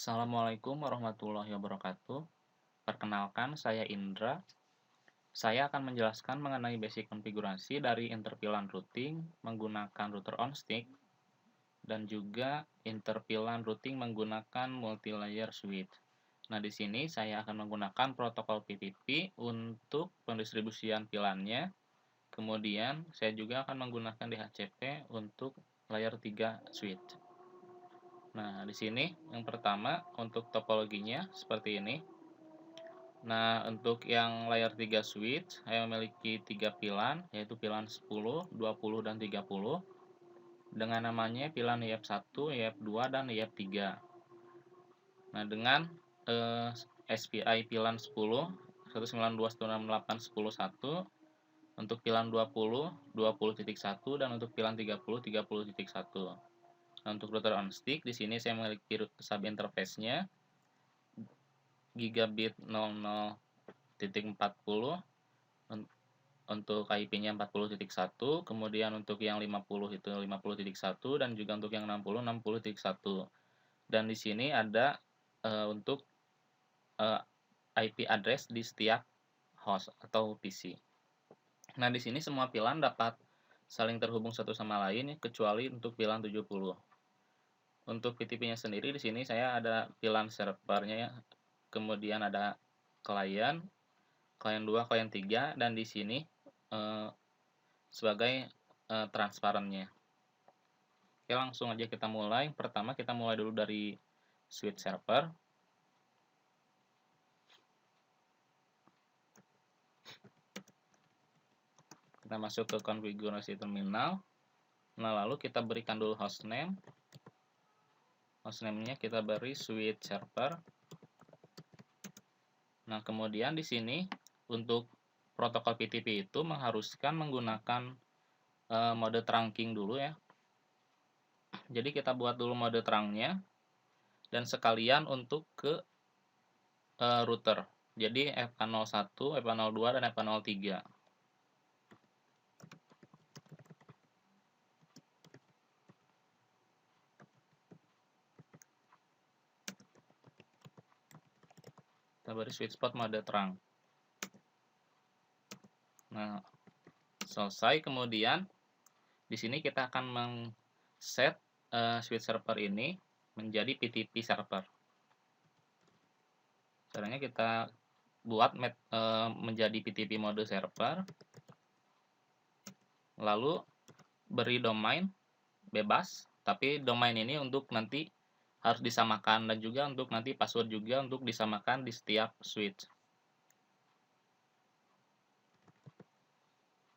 Assalamualaikum warahmatullahi wabarakatuh. Perkenalkan, saya Indra. Saya akan menjelaskan mengenai basic konfigurasi dari interpilan routing menggunakan router on-stick dan juga interpilan routing menggunakan multi-layer switch. Nah, di sini saya akan menggunakan protokol PTP untuk pendistribusian pilannya. Kemudian, saya juga akan menggunakan DHCP untuk layer 3 switch. Nah, di sini yang pertama untuk topologinya seperti ini. Nah, untuk yang layer 3 switch, saya memiliki 3 pilan, yaitu pilan 10, 20, dan 30, dengan namanya pilan YF1, YF2, dan YF3. Nah, dengan SPI pilan 10, 192.168.10.1, untuk pilan 20, 20.1, dan untuk pilan 30, 30.1. Nah, untuk router on stick, di sini saya memiliki sub interface-nya gigabit 00.40 untuk IP-nya 40.1, kemudian untuk yang 50 itu 50.1 dan juga untuk yang 60 60.1. Dan di sini ada untuk IP address di setiap host atau PC. Nah, di sini semua pilan dapat saling terhubung satu sama lain kecuali untuk pilan 70. Untuk PTP-nya sendiri di sini saya ada pilan servernya, kemudian ada klien 2, klien 3, dan di sini sebagai transparannya. Oke, langsung aja kita mulai. Pertama kita mulai dulu dari switch server. Kita masuk ke konfigurasi terminal. Nah, lalu kita berikan dulu hostname. Hostname-nya kita beri switch server. Nah, kemudian di sini untuk protokol PTP itu mengharuskan menggunakan mode trunking dulu ya. Jadi kita buat dulu mode terangnya dan sekalian untuk ke router. Jadi FK01, FK02, dan FK03. Kita beri sweet spot mode terang. Nah, selesai. Kemudian di sini kita akan men-set switch server ini menjadi PTP server. Caranya kita buat menjadi PTP mode server, lalu beri domain bebas, tapi domain ini untuk nanti harus disamakan dan juga untuk nanti password juga untuk disamakan di setiap switch.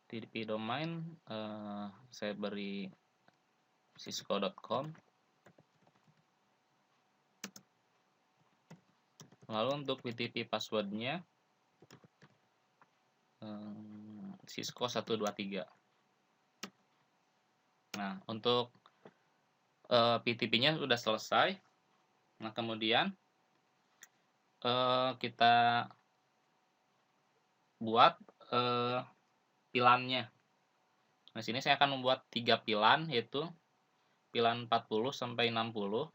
TCP domain saya beri cisco.com. Lalu untuk PTP passwordnya Cisco 123. Nah, untuk PTP-nya sudah selesai. Nah, kemudian kita buat pilannya. Nah, sini saya akan membuat 3 pilan, yaitu pilan 40 sampai 60.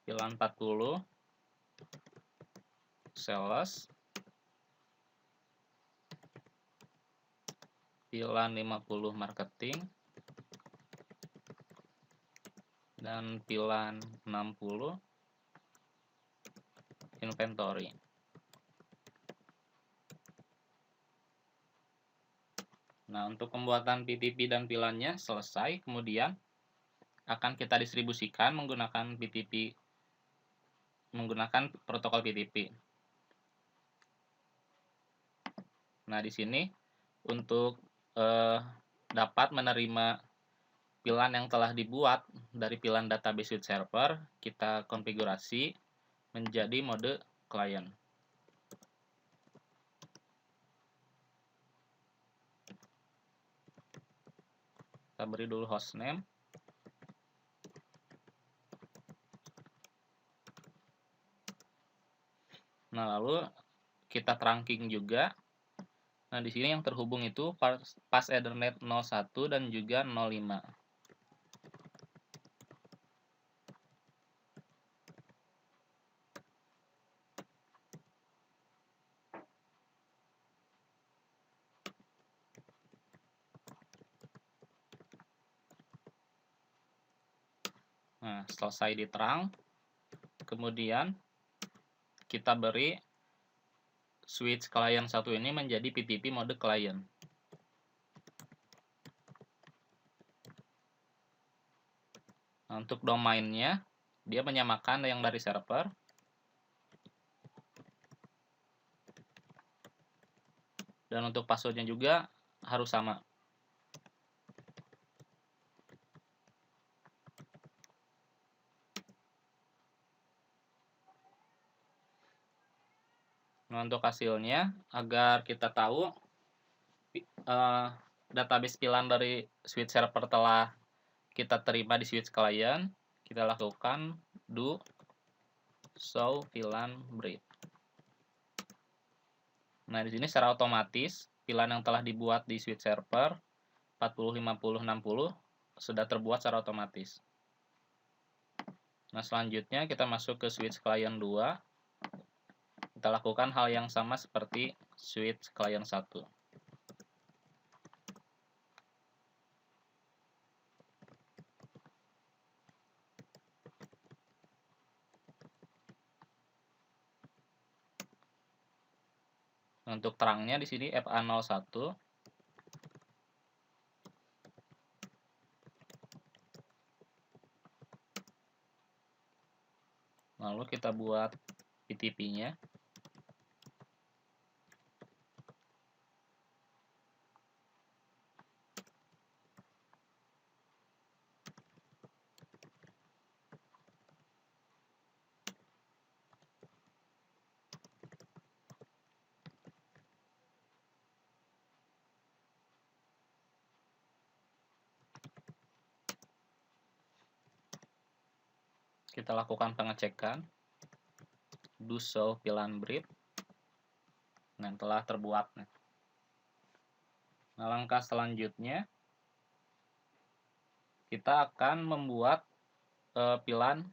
Pilan 40 sales, pilan 50 marketing, dan pilan 60 inventory. Nah, untuk pembuatan PTP dan pilannya selesai, kemudian akan kita distribusikan menggunakan protokol PTP. Nah, di sini untuk dapat menerima pilan yang telah dibuat dari pilan database switch server, kita konfigurasi menjadi mode client. Kita beri dulu hostname. Nah, lalu kita trunking juga. Nah, di sini yang terhubung itu pas Ethernet 01 dan juga 05. Nah, selesai diterang, kemudian kita beri switch client 1 ini menjadi PTP mode client. Nah, untuk domainnya, dia menyamakan yang dari server. Dan untuk passwordnya juga harus sama. Nah, untuk hasilnya, agar kita tahu database VLAN dari switch server telah kita terima di switch client, kita lakukan do show VLAN brief. Nah, di sini secara otomatis VLAN yang telah dibuat di switch server 40, 50, 60 sudah terbuat secara otomatis. Nah, selanjutnya kita masuk ke switch client 2. Kita lakukan hal yang sama seperti switch client 1. Untuk terangnya di sini FA01. Lalu kita buat PTP-nya. Kita lakukan pengecekan do show VLAN brief. Nah, telah terbuat. Nah, langkah selanjutnya kita akan membuat VLAN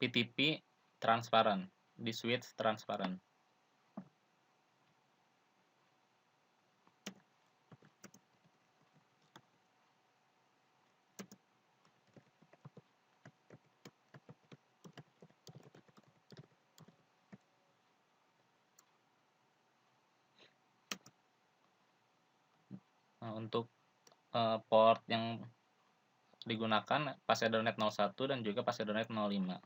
PTP transparan di switch transparan. Nah, untuk port yang digunakan pas Ethernet 01 dan juga pas Ethernet 05.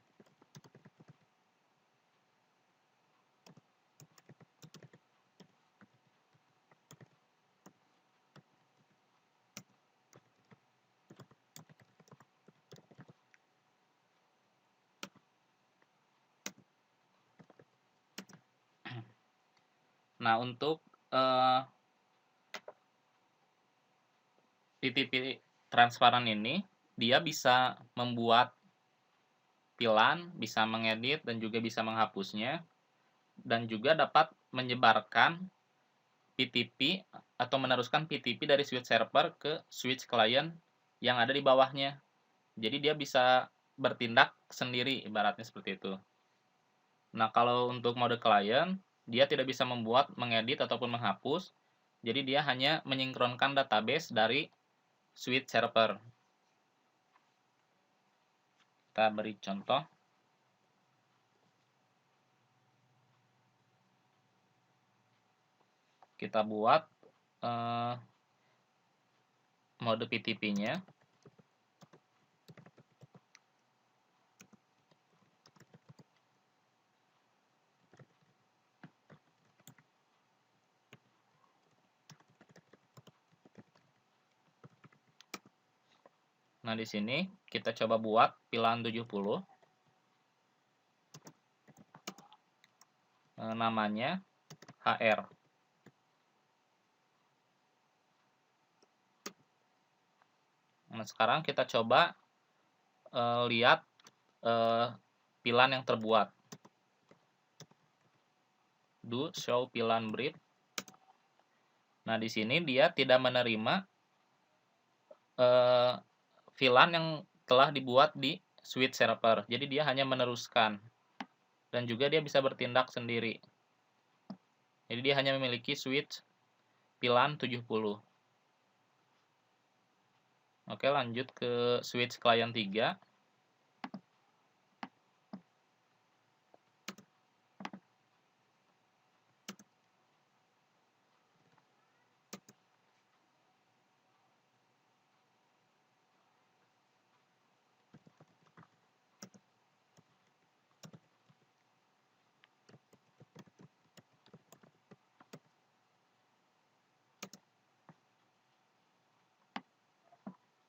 Nah, untuk PTP transparan ini, dia bisa membuat VLAN, bisa mengedit, dan juga bisa menghapusnya, dan juga dapat menyebarkan PTP atau meneruskan PTP dari switch server ke switch client yang ada di bawahnya. Jadi dia bisa bertindak sendiri, ibaratnya seperti itu. Nah, kalau untuk mode client, dia tidak bisa membuat, mengedit, ataupun menghapus. Jadi dia hanya menyinkronkan database dari switch server. Kita beri contoh. Kita buat mode PTP-nya. Nah, di sini kita coba buat VLAN 70. Namanya HR. Nah, sekarang kita coba lihat VLAN yang terbuat. Do show VLAN brief. Nah, di sini dia tidak menerima VLAN yang telah dibuat di switch server. Jadi dia hanya meneruskan. Dan juga dia bisa bertindak sendiri. Jadi dia hanya memiliki switch VLAN 70. Oke, lanjut ke switch client 3.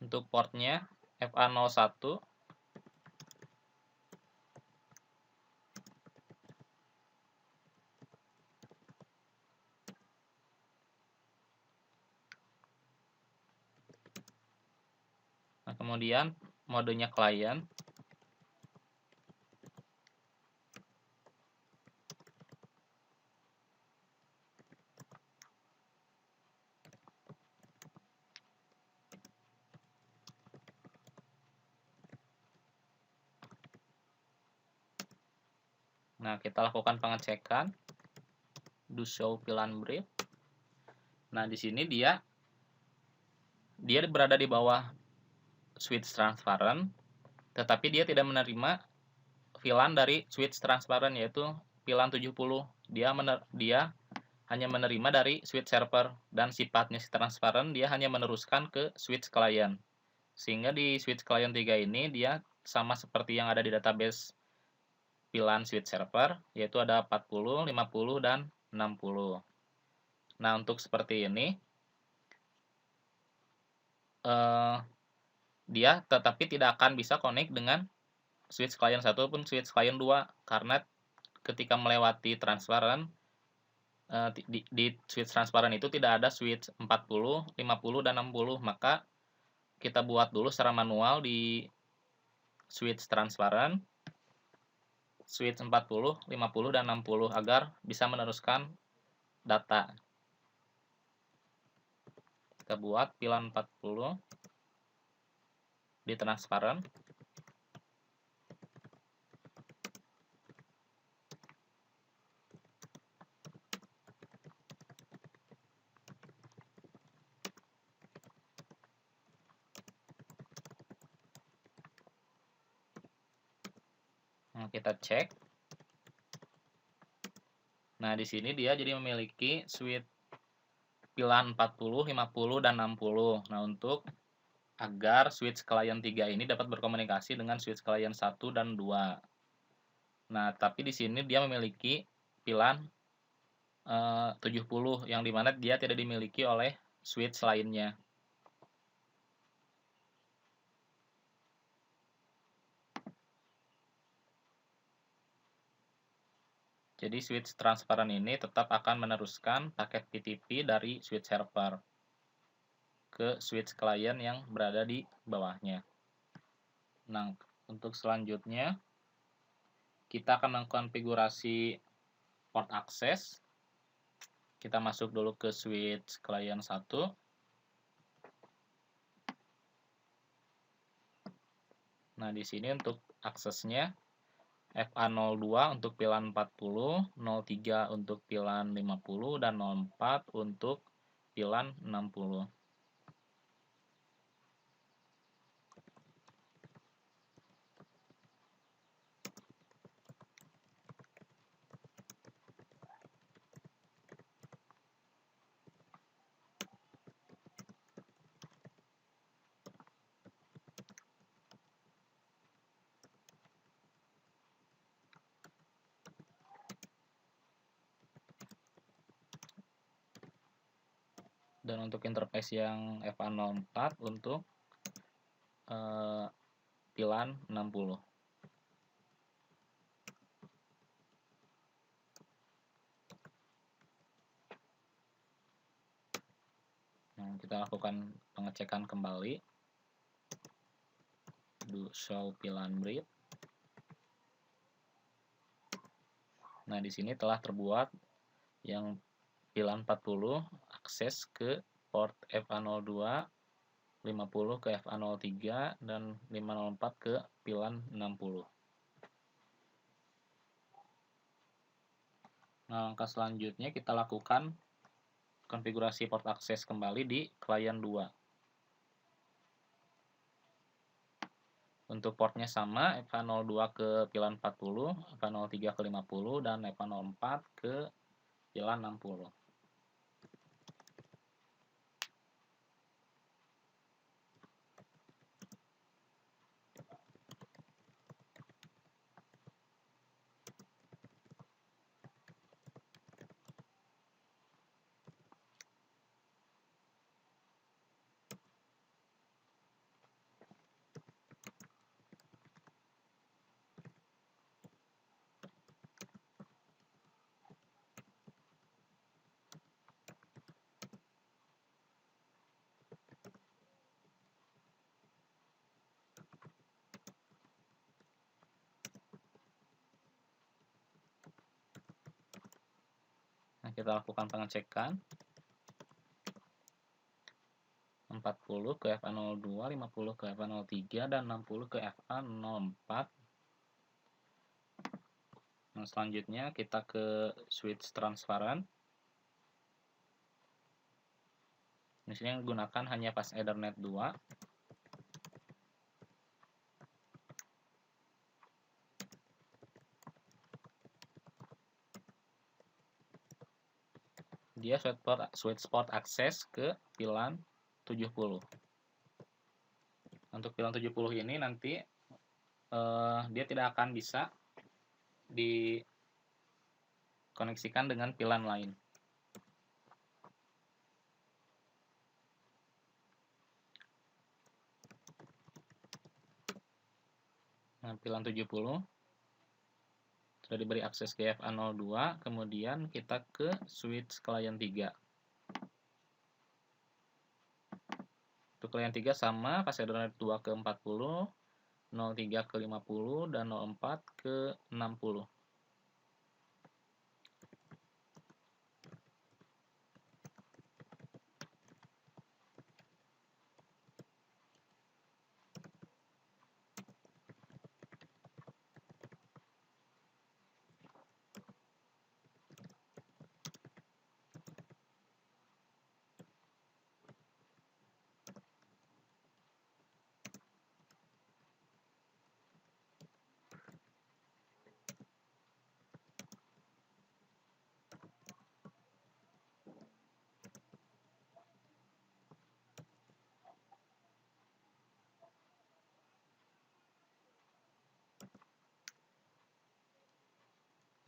Untuk portnya FA01. Nah, kemudian modenya klien. Nah, kita lakukan pengecekan. Do show VLAN brief. Nah, di sini dia berada di bawah switch transparent, tetapi dia tidak menerima VLAN dari switch transparent, yaitu VLAN 70. Dia hanya menerima dari switch server, dan sifatnya si transparent dia hanya meneruskan ke switch client. Sehingga di switch client 3 ini dia sama seperti yang ada di database VLAN switch server, yaitu ada 40, 50, dan 60. Nah, untuk seperti ini dia tetapi tidak akan bisa connect dengan switch client 1 pun switch client 2, karena ketika melewati transparent, di switch transparent itu tidak ada switch 40, 50, dan 60. Maka kita buat dulu secara manual di switch transparent switch 40, 50, dan 60 agar bisa meneruskan data. Kita buat VLAN 40 di transparent. Nah, kita cek. Nah, di sini dia jadi memiliki switch VLAN 40, 50, dan 60. Nah, untuk agar switch client 3 ini dapat berkomunikasi dengan switch client 1 dan 2. Nah, tapi di sini dia memiliki VLAN 70, yang dimana dia tidak dimiliki oleh switch lainnya. Jadi switch transparan ini tetap akan meneruskan paket PTP dari switch server ke switch client yang berada di bawahnya. Nah, untuk selanjutnya kita akan mengkonfigurasi port access. Kita masuk dulu ke switch client 1. Nah, di sini untuk aksesnya FA02 untuk VLAN 40, 03 untuk VLAN 50, dan 04 untuk VLAN 60. Dan untuk interface yang FA04 untuk VLAN 60. Nah, kita lakukan pengecekan kembali. Do show VLAN brief. Nah, di sini telah terbuat yang VLAN 40 akses ke port FA02, 50 ke FA03, dan 504 ke VLAN 60. Nah, langkah selanjutnya kita lakukan konfigurasi port akses kembali di client 2. Untuk portnya sama, FA02 ke VLAN 40, FA03 ke 50, dan FA04 ke VLAN 60. Kita lakukan pengecekan. 40 ke FA02, 50 ke FA03, dan 60 ke FA04. Nah, selanjutnya kita ke switch transparan. Di sini gunakan hanya fast Ethernet 2. Dia switch port akses ke pilan 70. Untuk pilan 70 ini nanti dia tidak akan bisa dikoneksikan dengan pilan lain. Nah, pilan 70 sudah diberi akses ke FA02, kemudian kita ke switch client 3. Untuk client 3 sama, fast Ethernet 2 ke 40, 03 ke 50, dan 04 ke 60.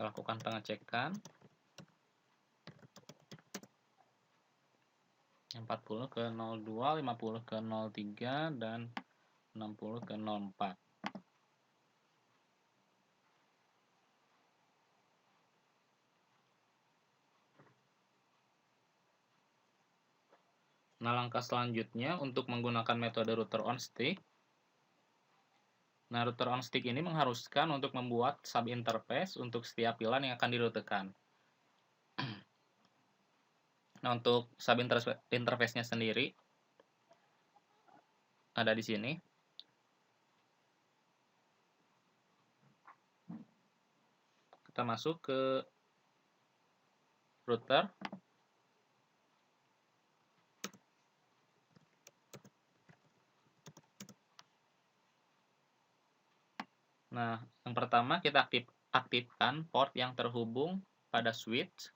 Kita lakukan pengecekan. 40 ke 02, 50 ke 03, dan 60 ke 04. Nah, langkah selanjutnya untuk menggunakan metode router on stick. Nah, router on stick ini mengharuskan untuk membuat sub interface untuk setiap pilan yang akan dirutekan. Nah, untuk sub interface-nya sendiri ada di sini. Kita masuk ke router. Nah, yang pertama kita aktifkan port yang terhubung pada switch,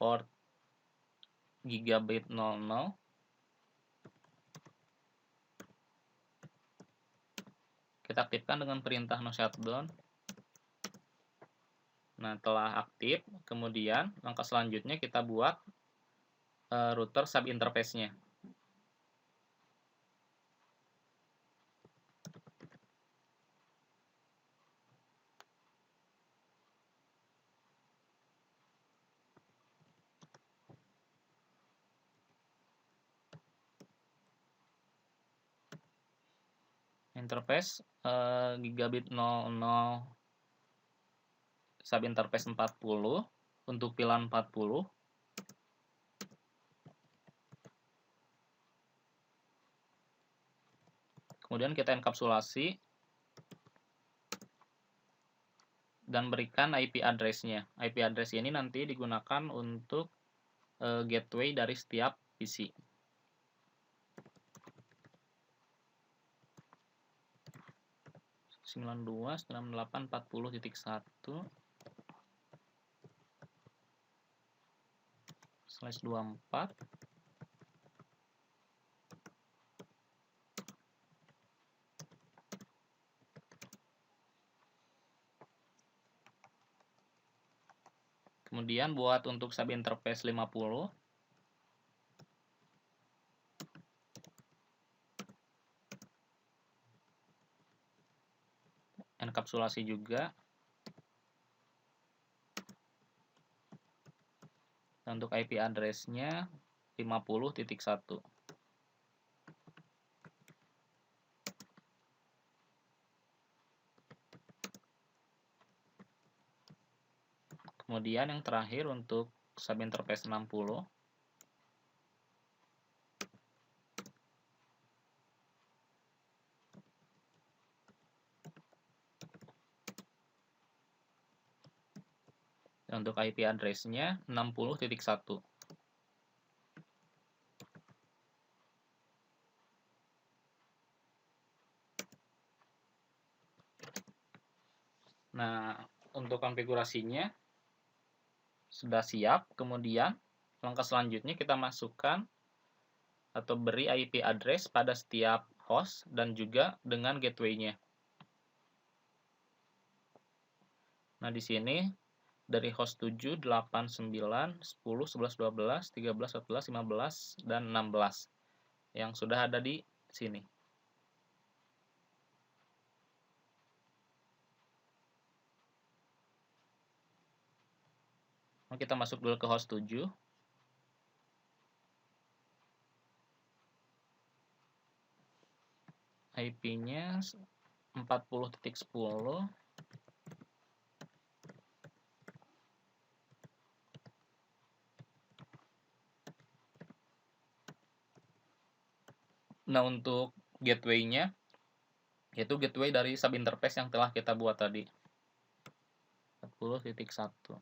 port gigabit 00. Kita aktifkan dengan perintah no shutdown. Nah, telah aktif, kemudian langkah selanjutnya kita buat router sub interface-nya. Interface gigabit 00 sub interface 40 untuk pilan 40. Kemudian kita enkapsulasi dan berikan IP address-nya. IP address ini nanti digunakan untuk gateway dari setiap PC. Sembilan dua 92.90.1/24 Kemudian buat untuk sub interface 50. Enkapsulasi juga. Dan untuk IP address-nya 50.1. Kemudian yang terakhir untuk subinterface 60. Untuk IP address-nya 60.1. Nah, untuk konfigurasinya sudah siap. Kemudian langkah selanjutnya kita masukkan atau beri IP address pada setiap host dan juga dengan gateway-nya. Nah, di sini dari host 7, 8, 9, 10, 11, 12, 13, 14, 15, dan 16 yang sudah ada di sini. Nah, kita masuk dulu ke host 7. IP-nya 40.10. Nah, untuk gateway-nya yaitu gateway dari subinterface yang telah kita buat tadi. 40.1.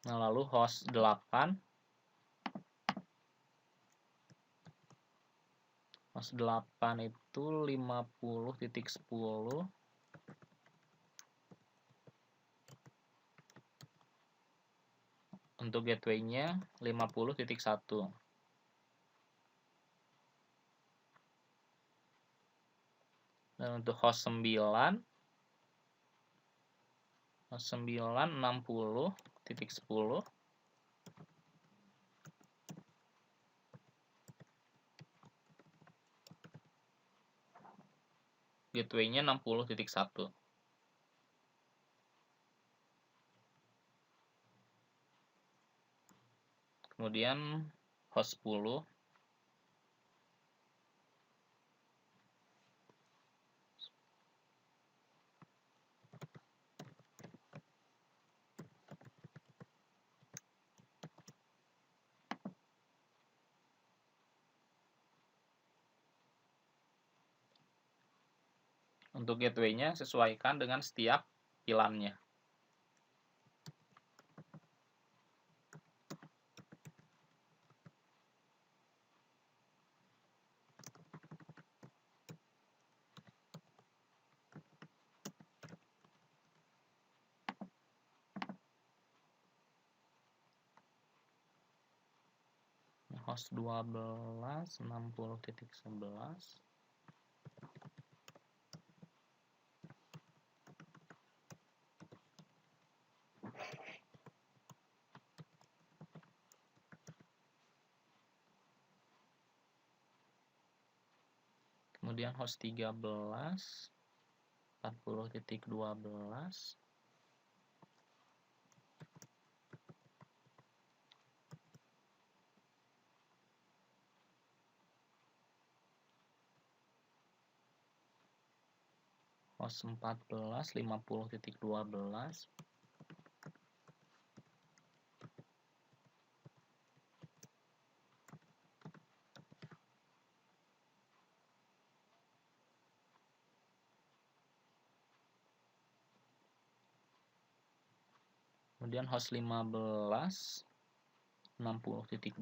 Nah, lalu host 8. Host 8 itu 50.10. Untuk gateway-nya 50.1. Dan untuk host 9 60.10. Gateway-nya 60.1. Kemudian host 10 untuk gateway-nya sesuaikan dengan setiap pilannya. Host 12 60.11. Kemudian host 13 40.12. Host 14 50.12. Kemudian host 15 60.12.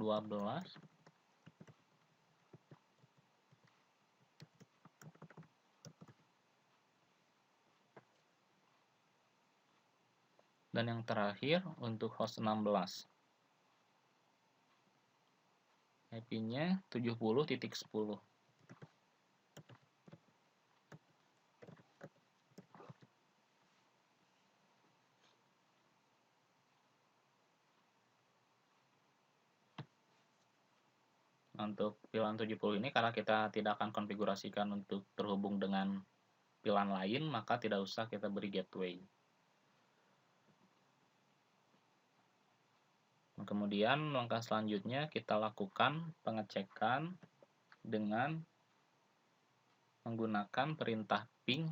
Dan yang terakhir untuk host 16. IP-nya 70.10. Untuk pilan 70 ini karena kita tidak akan konfigurasikan untuk terhubung dengan pilan lain, maka tidak usah kita beri gateway. Kemudian langkah selanjutnya kita lakukan pengecekan dengan menggunakan perintah ping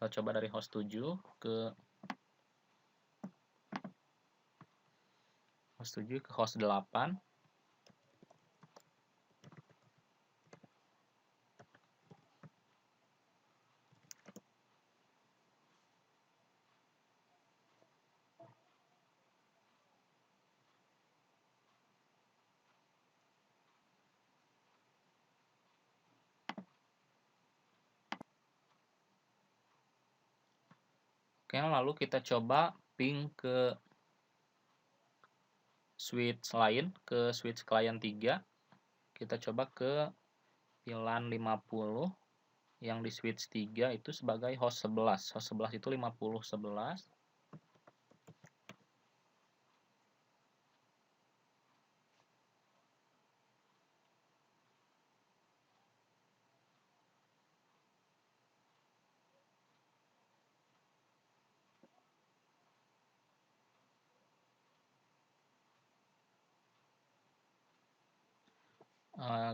Kita coba dari host 7 ke host 8. Oke, lalu kita coba ping ke switch lain, ke switch client 3. Kita coba ke VLAN 50 yang di switch 3 itu sebagai host 11. Host 11 itu 5011.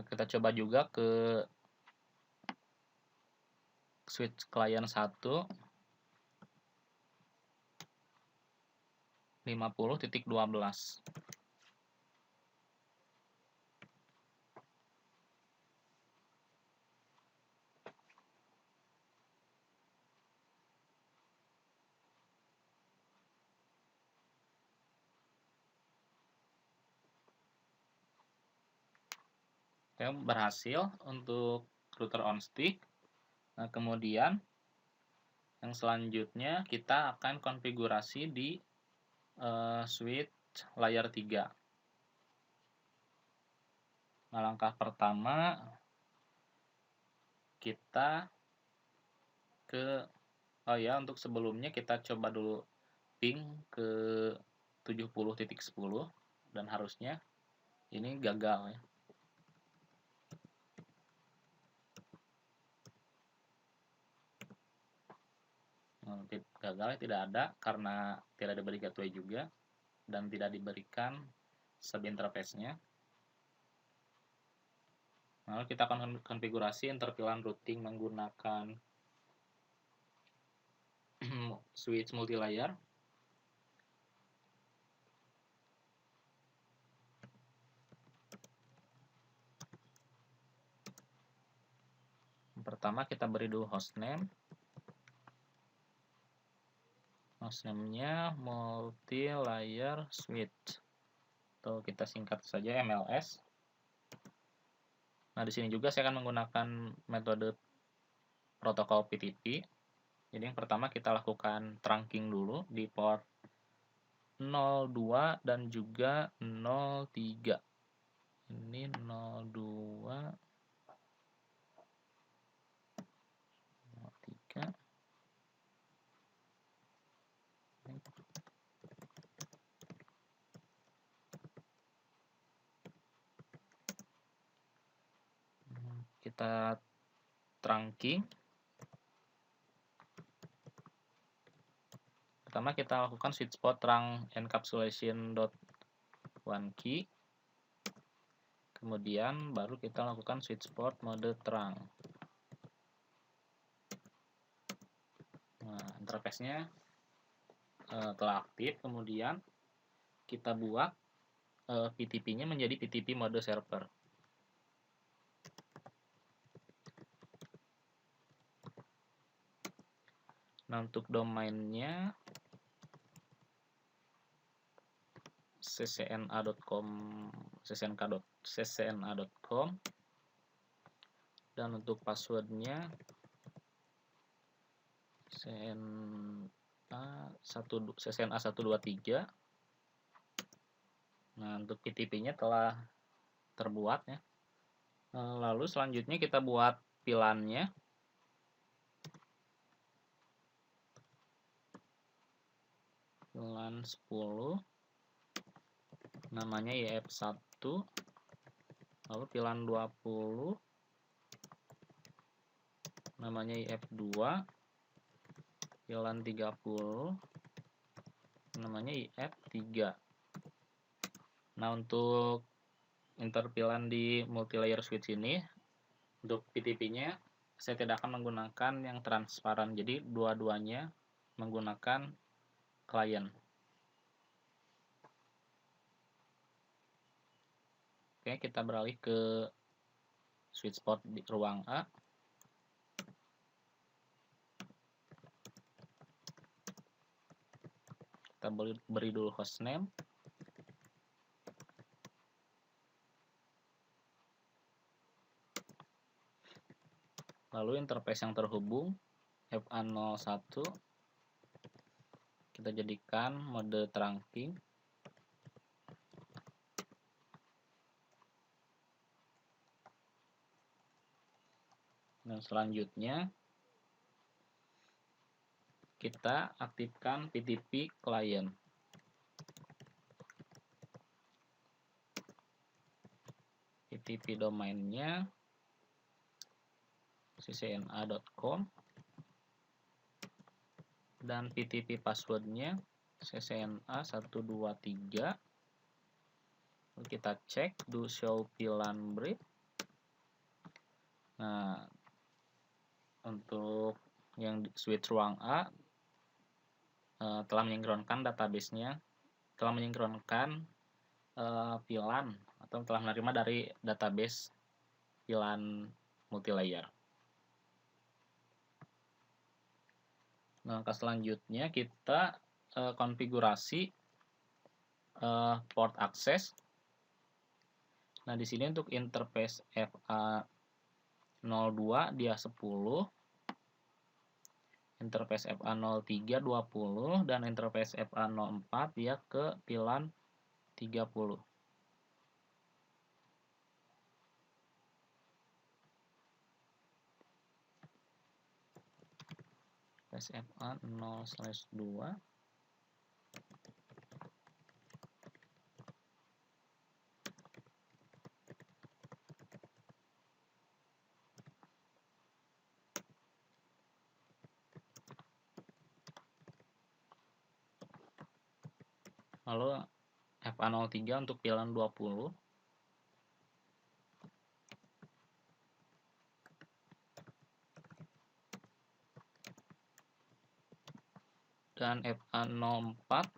Kita coba juga ke switch client 1 50.12. Oke, berhasil untuk router on stick. Nah, kemudian yang selanjutnya kita akan konfigurasi di switch layer 3. Nah, langkah pertama kita untuk sebelumnya kita coba dulu ping ke 70.10 dan harusnya ini gagal ya. Gagal tidak ada karena tidak diberi gateway juga dan tidak diberikan sub interface-nya. Lalu kita akan konfigurasi interpilan routing menggunakan switch multilayer. Pertama kita beri dulu hostname. Hostname-nya multilayer switch. Atau kita singkat saja MLS. Nah, di sini juga saya akan menggunakan metode protokol PTP. Jadi yang pertama kita lakukan trunking dulu di port 02 dan juga 03. Ini 02 03. Kita trunking. Pertama kita lakukan switch port trunk encapsulation.1key. Kemudian baru kita lakukan switch port mode trunk. Nah, interface-nya telah aktif. Kemudian kita buat PTP-nya menjadi PTP mode server. Nah, untuk domainnya ccna.com, ccna.com, dan untuk passwordnya ccna123. Nah, untuk PTP-nya telah terbuat ya. Lalu selanjutnya kita buat VLAN-nya. VLAN 10 namanya YF1. Lalu VLAN 20 namanya YF2. VLAN 30 namanya YF3. Nah, untuk interVLAN di multilayer switch ini untuk PTP-nya saya tidak akan menggunakan yang transparan, jadi dua-duanya menggunakan klien. Oke, kita beralih ke sweet spot di ruang A. Kita beri dulu hostname. Lalu interface yang terhubung FA01 kita jadikan mode trunking. Dan selanjutnya kita aktifkan PTP client. PTP domainnya ccna.com dan PTP passwordnya ccna123. Kita cek do show VLAN brief. Nah, untuk yang switch ruang A telah menyinkronkan database-nya, telah menyinkronkan VLAN atau telah menerima dari database VLAN multilayer. Nah, langkah selanjutnya kita konfigurasi port akses. Nah, di sini untuk interface FA02 dia 10, interface FA03 20, dan interface FA04 dia ke VLAN 30. FA0/2. Lalu FA03 untuk VLAN 20. Dan FA04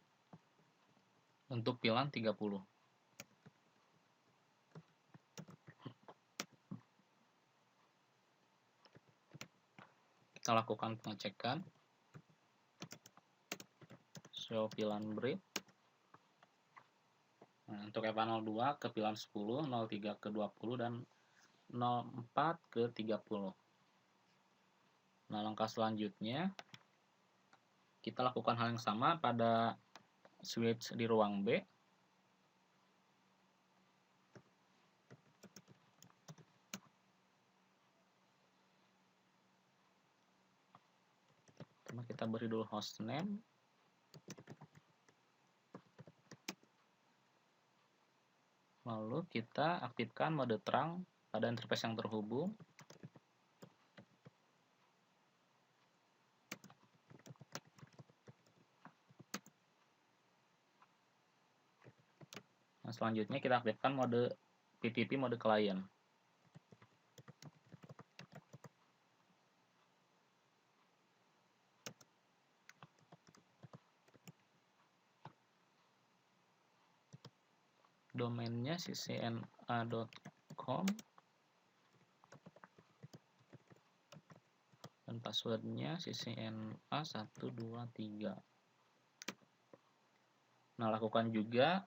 untuk VLAN 30. Kita lakukan pengecekan. Show VLAN brief. Nah, untuk FA02 ke VLAN 10, 03 ke 20, dan 04 ke 30. Nah, langkah selanjutnya kita lakukan hal yang sama pada switch di ruang B. Kita beri dulu hostname. Lalu kita aktifkan mode terang pada interface yang terhubung. Nah, selanjutnya kita aktifkan mode PTP mode client. Domainnya ccna.com dan passwordnya ccna123. Nah, lakukan juga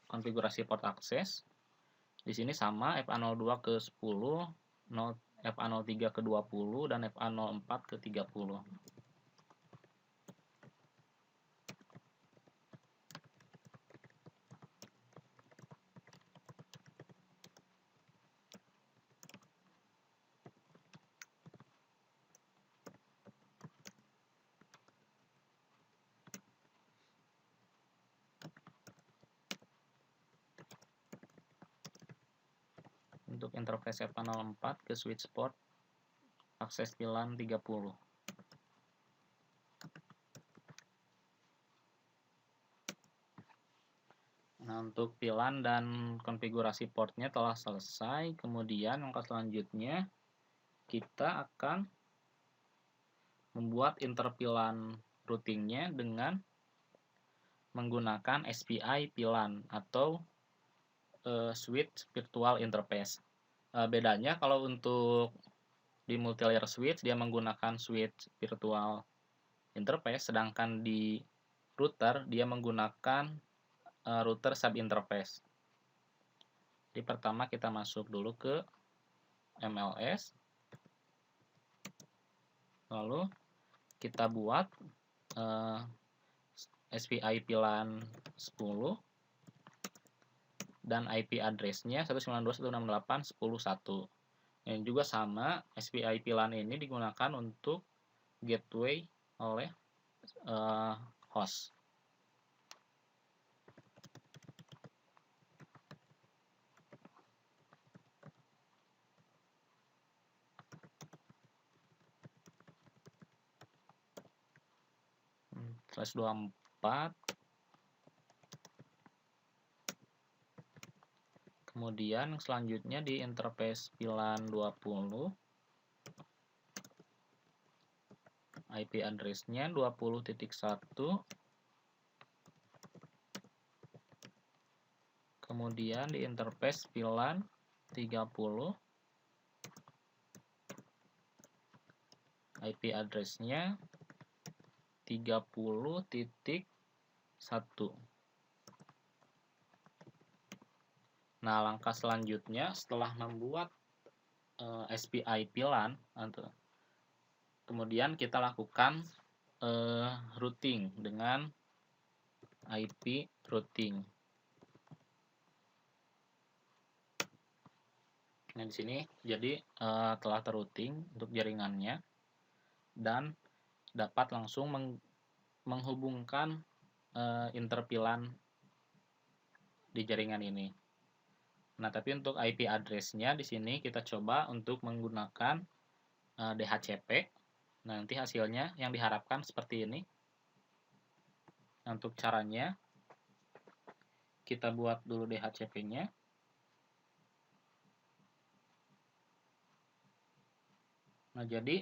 konfigurasi port akses. Di sini sama FA02 ke 10, FA03 ke 20, dan FA04 ke 30. Untuk interface FA04 ke switch port akses VLAN 30. Nah, Untuk VLAN dan konfigurasi portnya telah selesai. Kemudian langkah selanjutnya kita akan membuat interVLAN routingnya dengan menggunakan SPI VLAN atau Switch Virtual Interface. Bedanya kalau untuk di multilayer switch dia menggunakan switch virtual interface, sedangkan di router dia menggunakan router sub interface. Jadi pertama kita masuk dulu ke MLS, lalu kita buat SPI VLAN 10 dan IP address-nya 192.168.10.1. Yang juga sama, SPI VLAN ini digunakan untuk gateway oleh host. /24. Kemudian selanjutnya di interface VLAN 20, IP address-nya 20.1. Kemudian di interface VLAN 30, IP address-nya 30.1. Nah, langkah selanjutnya setelah membuat SPI VLAN, kemudian kita lakukan routing dengan IP routing. Nah, di sini jadi telah terrouting untuk jaringannya dan dapat langsung menghubungkan interVLAN di jaringan ini. Nah, tapi untuk IP address-nya di sini kita coba untuk menggunakan DHCP. Nah, nanti hasilnya yang diharapkan seperti ini. Nah, untuk caranya kita buat dulu DHCP-nya. Nah, jadi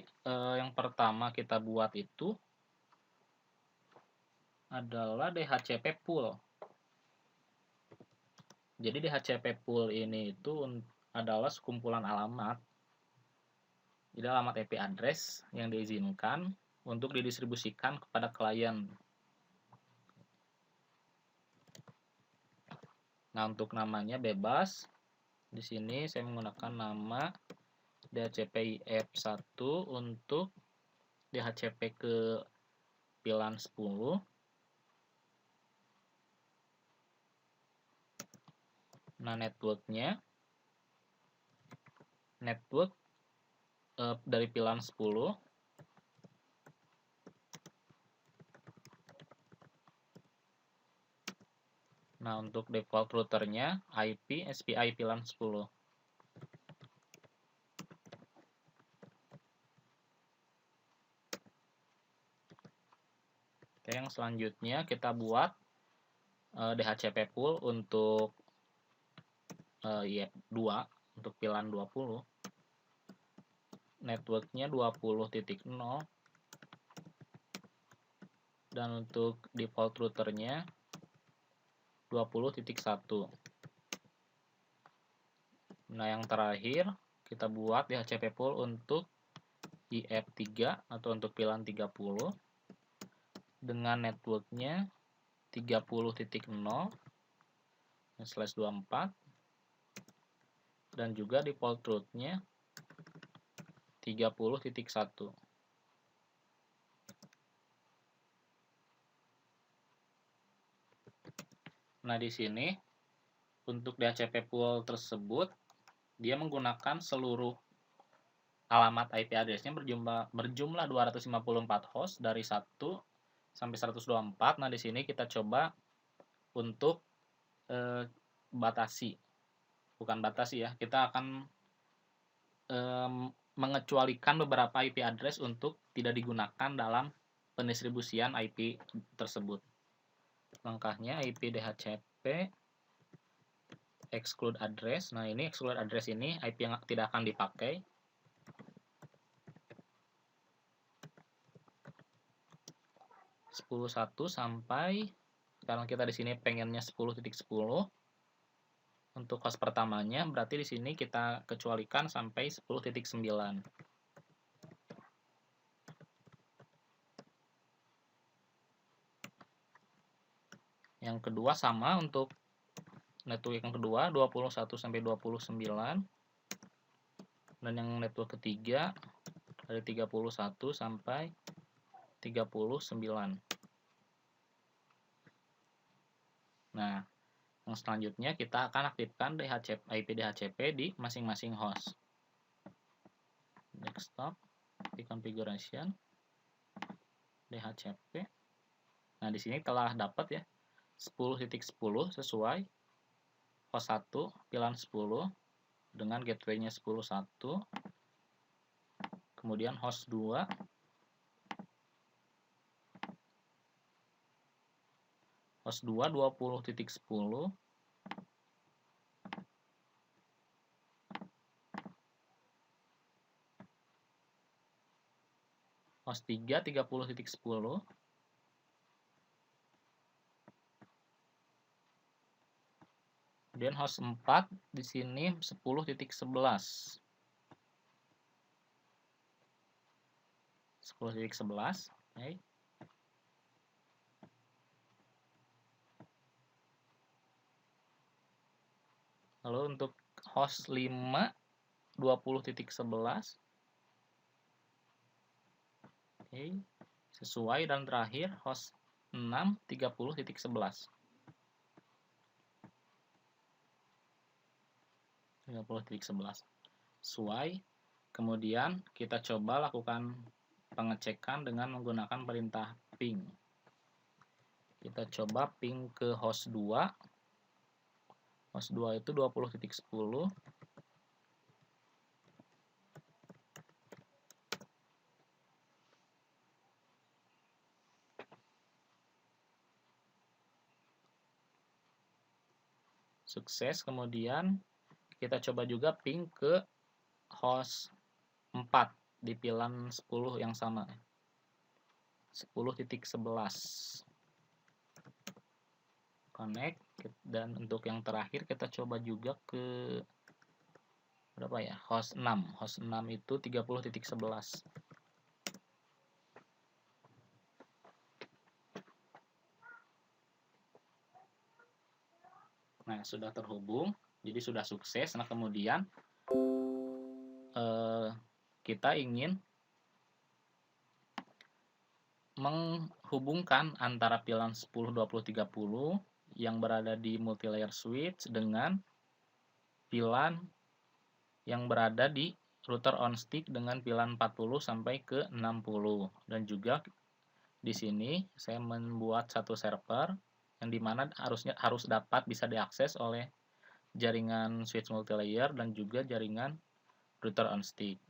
yang pertama kita buat itu adalah DHCP pool. Jadi DHCP pool ini itu adalah sekumpulan alamat. Jadi alamat IP address yang diizinkan untuk didistribusikan kepada klien. Nah, untuk namanya bebas. Di sini saya menggunakan nama DHCP IF1 untuk DHCP ke VLAN 10. Nah, network-nya dari VLAN 10. Nah, untuk default routernya IP SPI VLAN 10. Oke, yang selanjutnya kita buat DHCP pool untuk IF2 untuk VLAN 20. Networknya 20.0 dan untuk default routernya 20.1. Nah, yang terakhir kita buat DHCP pool untuk IF3 atau untuk VLAN 30 dengan networknya 30.0/24 dan juga default route-nya 30.1. Nah, di sini untuk DHCP pool tersebut dia menggunakan seluruh alamat IP address-nya berjumlah 254 host dari 1 sampai 124. Nah, di sini kita coba untuk bukan batasi ya. Kita akan mengecualikan beberapa IP address untuk tidak digunakan dalam pendistribusian IP tersebut. Langkahnya IP DHCP exclude address. Nah, ini exclude address ini IP yang tidak akan dipakai. .10.1 sampai, sekarang kita di sini pengennya 10.10. Untuk host pertamanya, berarti di sini kita kecualikan sampai 10.9. Yang kedua sama untuk network yang kedua 21 sampai 29. Dan yang network ketiga dari 31 sampai 39. Nah, yang selanjutnya kita akan aktifkan IP DHCP di masing-masing host. Desktop, di configuration, DHCP. Nah, di sini telah dapat ya 10.10 sesuai host 1 VLAN 10 dengan gateway-nya 10.1. Kemudian host 2 20.10. Host 3 30.10. Kemudian host 4 di sini 10.11. 10.11. Okay. Lalu untuk host 5 20.11. Okay. Sesuai, dan terakhir host 6 30.11. 30.11 sesuai. Kemudian kita coba lakukan pengecekan dengan menggunakan perintah ping. Kita coba ping ke host 2. Host 2 itu 20.10. Sukses. Kemudian kita coba juga ping ke host 4 di VLAN 10 yang sama. 10.11. Connect. Dan untuk yang terakhir kita coba juga ke berapa ya? Host 6. Host 6 itu 30.11. Nah, sudah terhubung, jadi sudah sukses. Nah, kemudian kita ingin menghubungkan antara VLAN 10, 20, 30 yang berada di multilayer switch dengan VLAN yang berada di router on stick dengan VLAN 40 sampai ke 60. Dan juga di sini saya membuat satu server yang dimana harus dapat bisa diakses oleh jaringan switch multilayer dan juga jaringan router on stick.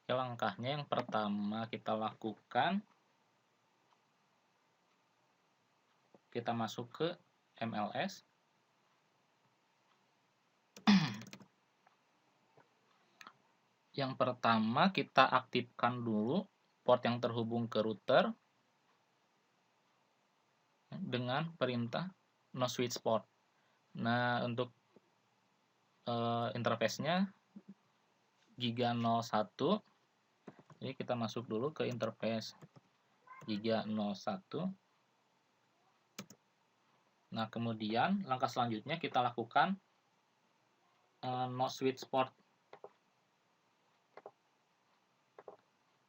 Oke, langkahnya yang pertama kita lakukan, kita masuk ke MLS. Yang pertama kita aktifkan dulu port yang terhubung ke router dengan perintah no switch port. Nah, untuk interface-nya Giga 01. Jadi kita masuk dulu ke interface Giga 01. Nah, kemudian langkah selanjutnya kita lakukan no switch port.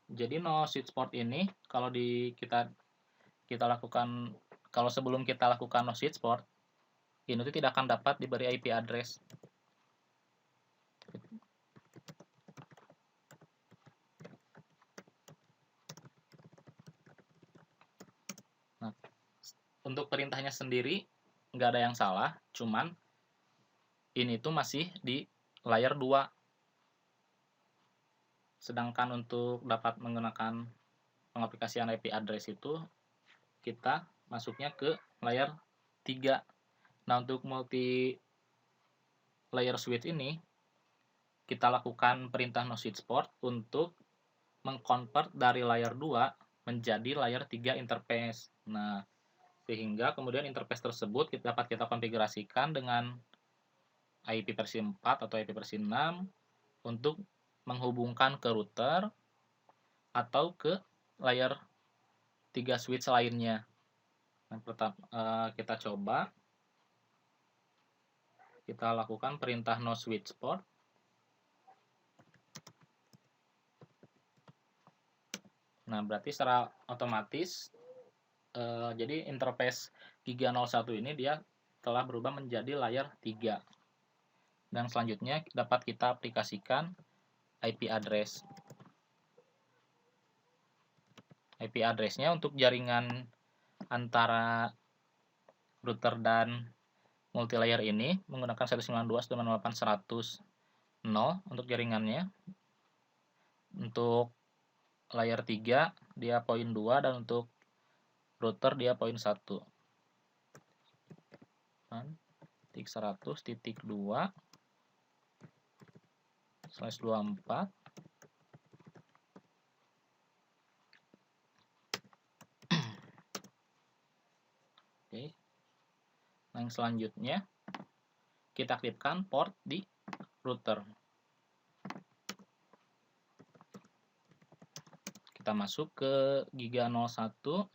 Jadi no switch port ini kalau kita lakukan, kalau sebelum kita lakukan no switch port, ini tidak akan dapat diberi IP address. Nah, untuk perintahnya sendiri nggak ada yang salah, cuman ini tuh masih di layer 2. Sedangkan untuk dapat menggunakan pengaplikasian IP address itu kita masuknya ke layer 3. Nah, untuk multi layer switch ini, kita lakukan perintah no switch port untuk mengconvert dari layer 2 menjadi layer 3 interface. Nah, sehingga kemudian interface tersebut dapat kita konfigurasikan dengan IP versi 4 atau IP versi 6 untuk menghubungkan ke router atau ke layer 3 switch lainnya. Nah, kita coba, kita lakukan perintah no switch port. Nah, berarti secara otomatis jadi interface Giga 01 ini dia telah berubah menjadi layer 3. Dan selanjutnya dapat kita aplikasikan IP address. IP address-nya untuk jaringan antara router dan multilayer ini menggunakan 192.168.100.0 untuk jaringannya. Untuk layer 3 dia poin 2 dan untuk router dia poin 1. Titik 100.2/24. Oke. Nah, yang selanjutnya kita aktifkan port di router. Kita masuk ke Giga 01.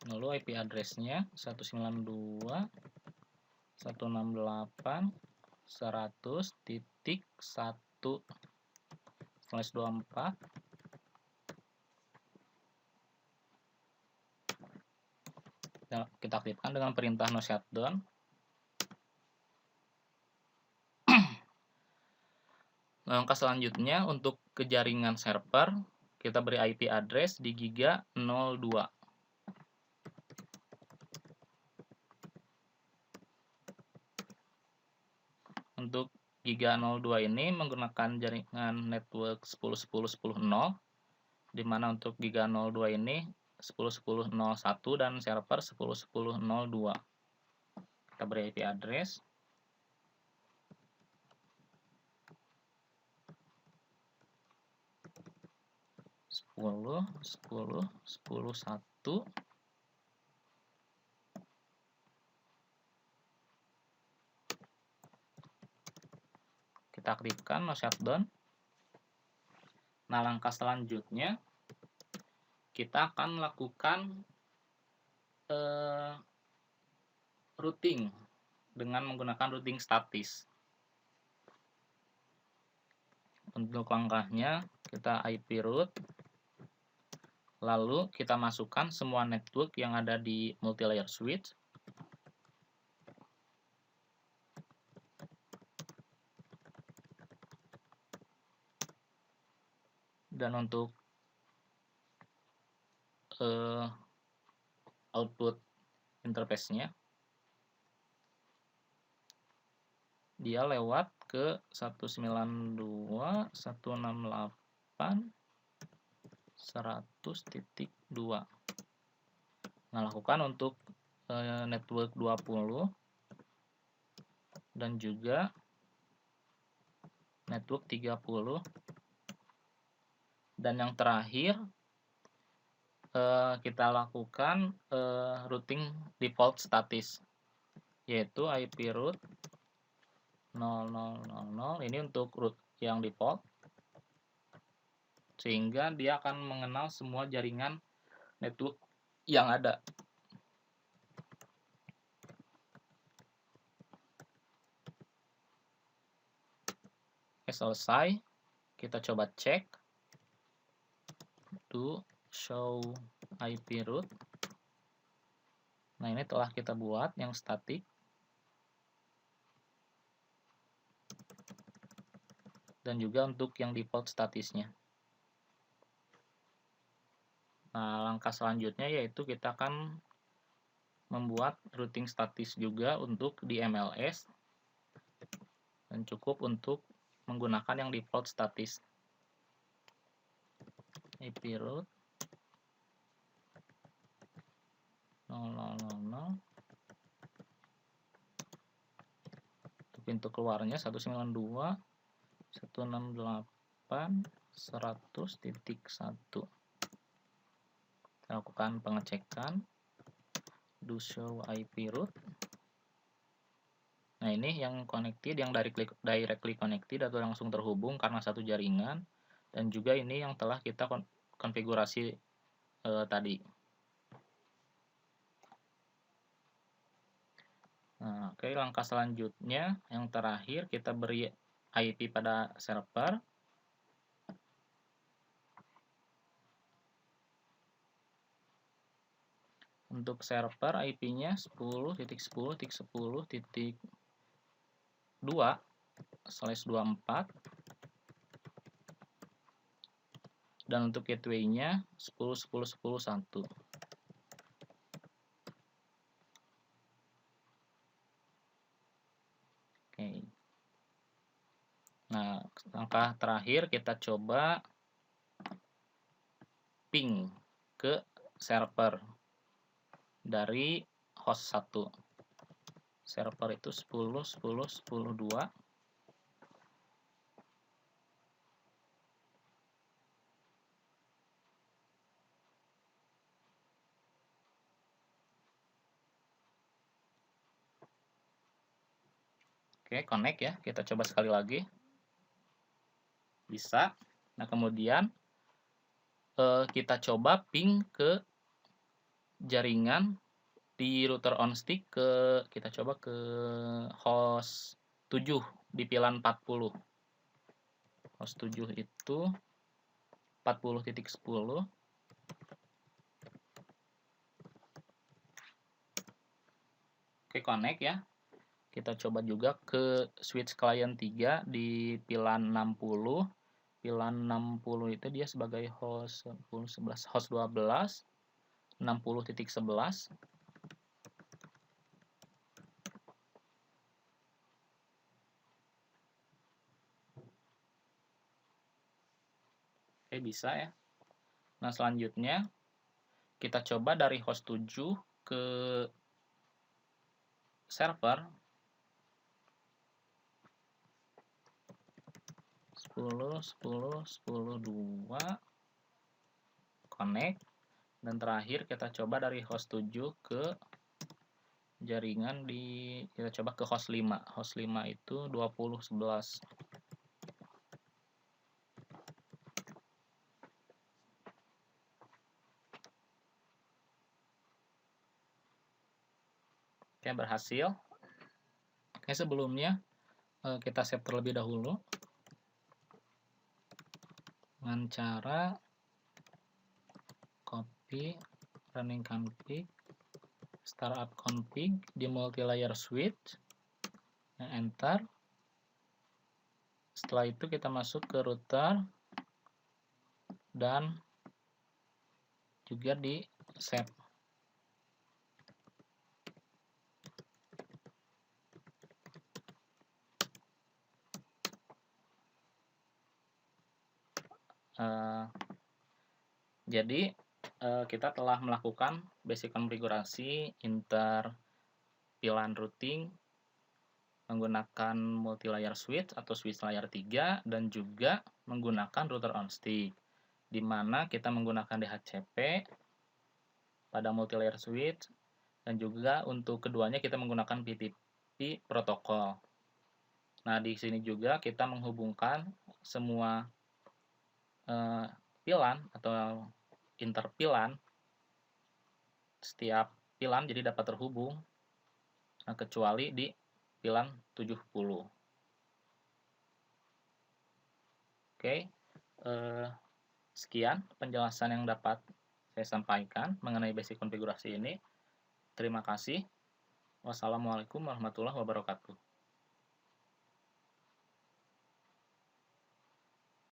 Lalu IP address-nya 192.168.100.1/24. Kita aktifkan dengan perintah no shutdown. Langkah selanjutnya untuk ke jaringan server, kita beri IP address di Giga 02. Untuk Giga 02 ini menggunakan jaringan network 10.10.10.0, di mana untuk Giga 02 ini 10.10.01 dan server 10.10.02. Kita beri IP address. Kita aktifkan no shutdown. Nah, langkah selanjutnya kita akan melakukan routing dengan menggunakan routing statis. Untuk langkahnya kita IP root, lalu kita masukkan semua network yang ada di multilayer switch. Dan untuk output interface-nya dia lewat ke 192.168.100.2. Nah, lakukan untuk network 20 dan juga network 30. Dan yang terakhir kita lakukan routing default statis, yaitu IP root 0000. Ini untuk root yang default, sehingga dia akan mengenal semua jaringan network yang ada. Oke, selesai. Kita coba cek to show IP root. Nah, ini telah kita buat yang statik. Dan juga untuk yang default statisnya. Nah, langkah selanjutnya yaitu kita akan membuat routing statis juga untuk di MLS. Dan cukup untuk menggunakan yang default statis. IP root 000. Pintu keluarnya 192.168.100.1. Lakukan pengecekan, do show IP route. Nah, ini yang connected, yang directly connected atau langsung terhubung karena satu jaringan, dan juga ini yang telah kita konfigurasi tadi. Nah, oke, langkah selanjutnya yang terakhir kita beri IP pada server. Untuk server IP-nya 10.10.10.2/24, dan untuk gateway-nya 10.10.10.1. Oke. Nah, langkah terakhir kita coba ping ke server dari host 1. Server itu 10.10.10.2. Oke, connect ya. Kita coba sekali lagi. Bisa. Nah, kemudian kita coba ping ke jaringan di router on stick kita coba ke host 7 di VLAN 40. Host 7 itu 40.10. Oke, connect ya. Kita coba juga ke switch client 3 di VLAN 60. VLAN 60 itu dia sebagai host 10.11, host 12, 60.11. Oke, bisa ya. Nah, selanjutnya kita coba dari host 7 ke server 10.10.10.2, connect, dan terakhir kita coba dari host 7 ke jaringan kita coba ke host 5. Host 5 itu 20.11. Oke, berhasil. Oke, sebelumnya kita save terlebih dahulu dengan cara copy running config startup config di multilayer switch, enter. Setelah itu kita masuk ke router dan juga di save. Jadi kita telah melakukan basic konfigurasi inter VLAN routing menggunakan multilayer switch atau switch layer 3 dan juga menggunakan router on stick, di mana kita menggunakan DHCP pada multilayer switch dan juga untuk keduanya kita menggunakan PTP protokol. Nah, di sini juga kita menghubungkan semua VLAN atau inter VLAN, setiap VLAN jadi dapat terhubung, kecuali di VLAN 70. Oke, sekian penjelasan yang dapat saya sampaikan mengenai basic konfigurasi ini. Terima kasih. Wassalamualaikum warahmatullahi wabarakatuh.